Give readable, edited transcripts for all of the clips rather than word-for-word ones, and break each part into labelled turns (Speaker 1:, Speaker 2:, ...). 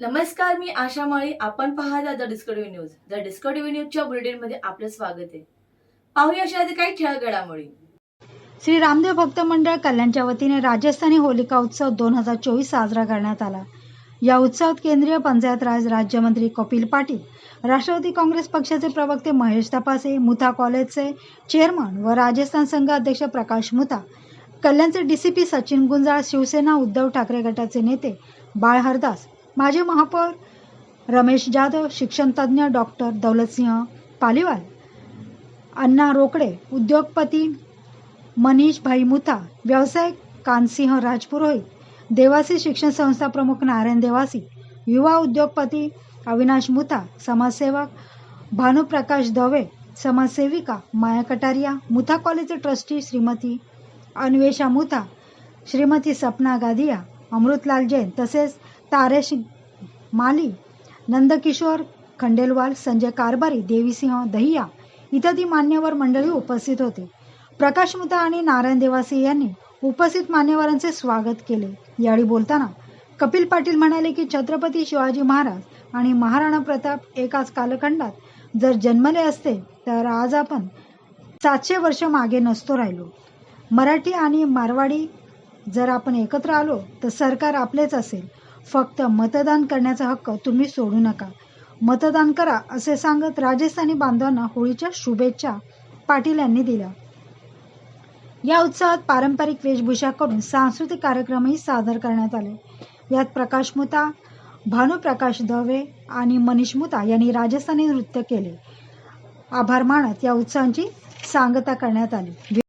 Speaker 1: नमस्कार, मी आशा माळी. आपण पाहत आहात the discovery news. The discovery न्यूजच्या बुलेटिनमध्ये आपलं स्वागत आहे. पाहूया अशा काही ठळक घडामोडी.
Speaker 2: श्री रामदेव भक्त मंडळ कल्याणच्या वतीने राजस्थानी होलिका उत्सव 2024 साजरा करण्यात आला. या उत्सवात केंद्रीय पंचायत राज राज्यमंत्री कपिल पाटील, राष्ट्रवादी काँग्रेस पक्षाचे प्रवक्ते महेश तपासे, मुथा कॉलेजचे चेअरमन व राजस्थान संघ अध्यक्ष प्रकाश मुथा, कल्याणचे डीसीपी सचिन गुंजाळ, शिवसेना उद्धव ठाकरे गटाचे नेते बाळ हरदास, माजी महापौर रमेश जाधव, शिक्षणतज्ज्ञ डॉक्टर दौलतसिंह पालीवाल, अण्णा रोकडे, उद्योगपती मनीष भाई मुथा, व्यावसायिक कानसिंह राजपुरोहित, देवासी शिक्षण संस्था प्रमुख नारायण देवासी, युवा उद्योगपती अविनाश मुथा, समाजसेवक भानुप्रकाश दवे, समाजसेविका माया कटारिया, मुथा कॉलेजचे ट्रस्टी श्रीमती अन्वेषा मुथा, श्रीमती सपना गादिया, अमृतलाल जैन, तसेच तारेश माली, नंदकिशोर खंडेलवाल, संजय कारभारी, देवीसिंह दहिया इत्यादी मान्यवर मंडळी उपस्थित होते. प्रकाश मुथा आणि नारायण देवासी यांनी उपस्थित मान्यवरांचे स्वागत केले. यावेळी बोलताना कपिल पाटील म्हणाले की छत्रपती शिवाजी महाराज आणि महाराणा प्रताप एकाच कालखंडात जर जन्मले असते तर आज आपण 700 वर्ष मागे नसतो राहिलो. मराठी आणि मारवाडी जर आपण एकत्र आलो तर सरकार आपलेच असेल. फक्त मतदान करण्याचा हक्क तुम्ही सोडू नका. मतदान करा असे सांगत राजस्थानी बांधवांना होळीच्या शुभेच्छा पाटील यांनी दिल्या. या उत्सवात पारंपरिक वेशभूषा करून सांस्कृतिक कार्यक्रमही सादर करण्यात आले. यात प्रकाश मुथा, भानुप्रकाश दवे आणि मनीष मुथा यांनी राजस्थानी नृत्य केले. आभार मानत या उत्सवांची सांगता करण्यात आली.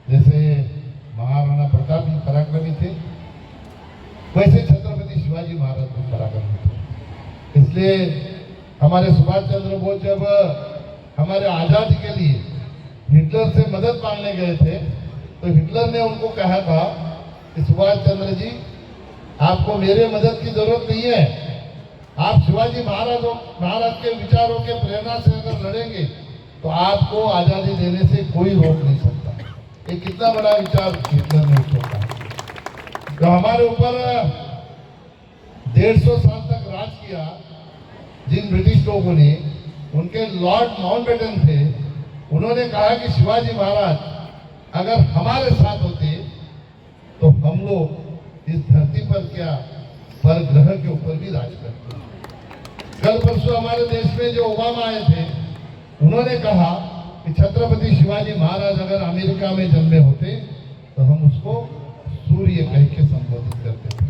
Speaker 3: जैसे महाराणा प्रताप जी पराक्रमी थे, वैसे छत्रपति शिवाजी महाराज भी पराक्रमी थे। इसलिए हमारे सुभाष चंद्र बोस जब हमारे आजादी के लिए हिटलर से मदद मांगने गए थे, तो हिटलर ने उनको कहा था कि सुभाष चंद्र जी, आपको मेरे मदद की जरूरत नहीं है, आप शिवाजी महाराज के विचारों के प्रेरणा से अगर लड़ेंगे तो आपको आजादी देने से कोई रोक नहीं सकता। ये कितना बड़ा विचार हिटलर ने सोचा। जो हमारे ऊपर 150 साल तक राज किया जिन ब्रिटिश लोगों ने, उनके लॉर्ड माउंटबेटन थे, उन्होंने कहा कि शिवाजी महाराज अगर हमारे साथ होते तो हम लोग इस धरती पर क्या, पर ग्रह के ऊपर भी राज करते। कल परसों हमारे देश में जो ओबामा आए थे, उन्होंने कहा कि छत्रपति शिवाजी महाराज अगर अमेरिका में जन्मे होते तो हम उसको सूर्य कह के संबोधित करते थे।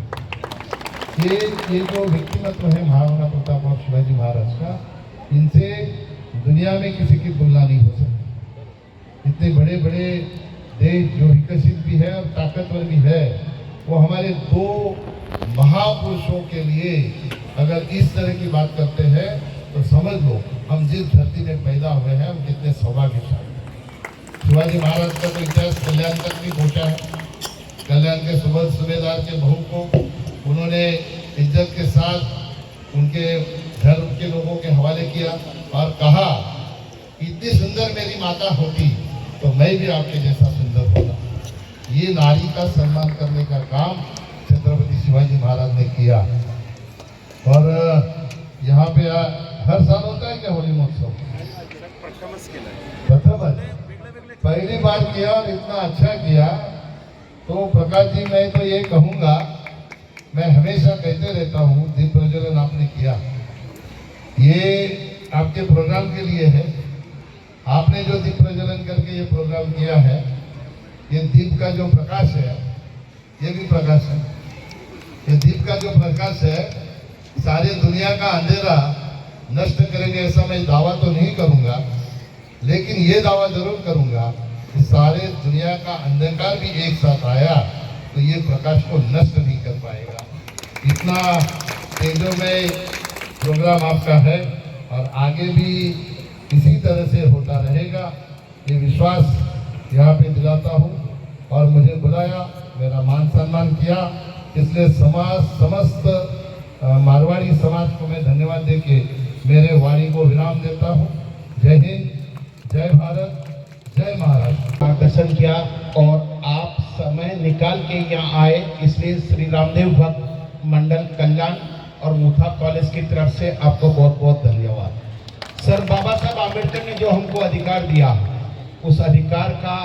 Speaker 3: ये जो व्यक्तिमत्व है महाराणा प्रताप और शिवाजी महाराज का, इनसे दुनिया में किसी की तुलना नहीं हो सकती। इतने बड़े बड़े देश जो विकसित भी है और ताकतवर भी है, वो हमारे दो महापुरुषों के लिए अगर इस तरह की बात करते हैं तो समझ लो हम जिस धरती में पैदा हुए हैं हम कितने सौभाग्यशाली। शिवाजी महाराज का तो इतिहास कल्याण तक भी पहुंचा है। कल्याण के सूबेदार के बहू को उन्होंने इज्जत के साथ उनके घर के लोगों के हवाले किया और कहा, इतनी सुंदर मेरी माता होती तो मैं भी आपके जैसा सुंदर होता। ये नारी का सम्मान करने का काम छत्रपति शिवाजी महाराज ने किया। और यहाँ पे हर साल होता है क्या होली महोत्सव? प्रथम पहली बार किया और इतना अच्छा किया। तो प्रकाश जी, मैं तो ये कहूँगा, मैं हमेशा कहते रहता हूँ, दीप प्रज्वलन आपने किया, ये आपके प्रोग्राम के लिए है। आपने जो दीप प्रज्वलन करके ये प्रोग्राम किया है, ये दीप का जो प्रकाश है, ये भी प्रकाश है। ये दीप का जो प्रकाश है सारी दुनिया का अंधेरा नष्ट करेंगे, ऐसा मैं दावा तो नहीं करूंगा, लेकिन ये दावा जरूर करूंगा कि सारे दुनिया का अंधकार भी एक साथ आया तो ये प्रकाश को नष्ट नहीं कर पाएगा। इतना तेजोमय प्रोग्राम आपका है और आगे भी इसी तरह से होता रहेगा, ये विश्वास यहाँ पे दिलाता हूँ। और मुझे बुलाया, मेरा मान सम्मान किया, इसलिए समस्त मारवाड़ी समाज को मैं धन्यवाद देके मेरे वाणी को विराम देता हूँ। जय हिंद, जय भारत, जय महाराष्ट्र।
Speaker 4: मार्गदर्शन किया और आप समय निकाल के यहाँ आए, इसलिए श्री रामदेव भक्त मंडल कल्याण और मुथा कॉलेज की तरफ से आपको बहुत बहुत धन्यवाद। सर, बाबा साहब आम्बेडकर ने जो हमको अधिकार दिया, उस अधिकार का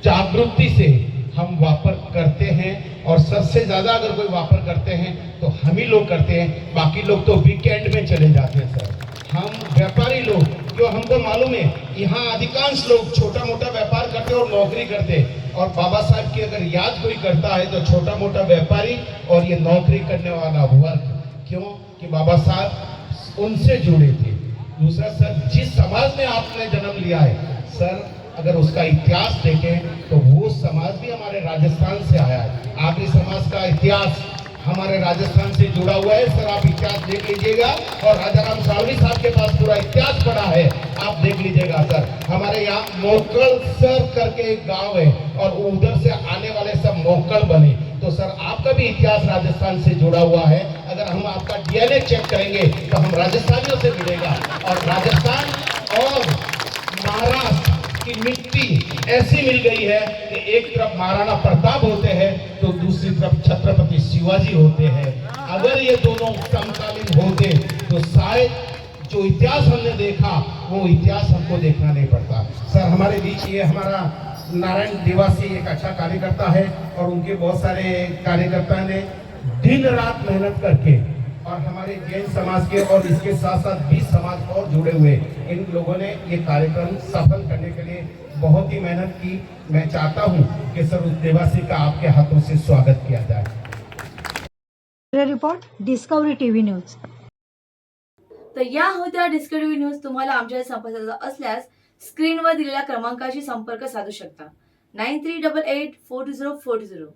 Speaker 4: जागृति से हम वापर करते हैं और सबसे ज्यादा अगर कोई वापर करते हैं तो हम ही लोग करते हैं, बाकी लोग तो वीकेंड में चले जाते हैं। सर, हम व्यापारी लोग, जो हमको मालूम है यहाँ अधिकांश लोग छोटा मोटा व्यापार करते और नौकरी करते, और बाबा साहब की अगर याद कोई करता है तो छोटा मोटा व्यापारी और ये नौकरी करने वाला वर्ग, क्यों कि बाबा साहब उनसे जुड़े थे। दूसरा सर, जिस समाज में आपने जन्म लिया है सर, अगर उसका इतिहास देखें तो वो समाज भी हमारे राजस्थान से आया है। आगरी समाज का इतिहास हमारे राजस्थान से जुड़ा हुआ है। सर, आप इतिहास देख लीजिएगा और राजा राम सावली साहब के पास पूरा इतिहास पड़ा है, आप देख लीजिएगा। सर, हमारे यहाँ मोकल सर करके एक गांव है और उधर से आने वाले सब मोकल बने। तो सर, आपका भी इतिहास राजस्थान से जुड़ा हुआ है। अगर हम आपका डीएनए चेक करेंगे तो हम राजस्थानियों से मिलेगा। और राजस्थान और महाराष्ट्र की मिट्टी ऐसी मिल गई है कि एक तरफ महाराणा प्रताप होते हैं तो दूसरी तरफ छत्रपति शिवाजी होते हैं। अगर ये दोनों समकालीन होते तो शायद जो इतिहास हमने देखा वो इतिहास हमको देखना नहीं पड़ता। सर, हमारे बीच ये हमारा नारायण देवासी एक अच्छा कार्यकर्ता है और उनके बहुत सारे कार्यकर्ता ने दिन रात मेहनत करके, और हमारे जैन समाज के और इसके साथ साथ 20 समाज और जुड़े हुए इन लोगों ने ये कार्यक्रम सफल करने के लिए बहुत ही मेहनत की। मैं चाहता हूं कि सर उस देवासी का आपके हाथों से स्वागत किया जाए।
Speaker 2: Report discovery TV news.
Speaker 1: तर या होत्या डिस्कवरी न्यूज। तुम्हाला आमच्या संपर्काचा असल्यास स्क्रीनवर दिलेल्या क्रमांकाशी संपर्क साधू शकता। 9388420420.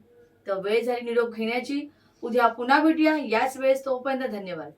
Speaker 1: तर वेळ झाली निरोप घेण्याची. उद्या पुन्हा भेटूया याच वेळेस. तोपर्यंत धन्यवाद.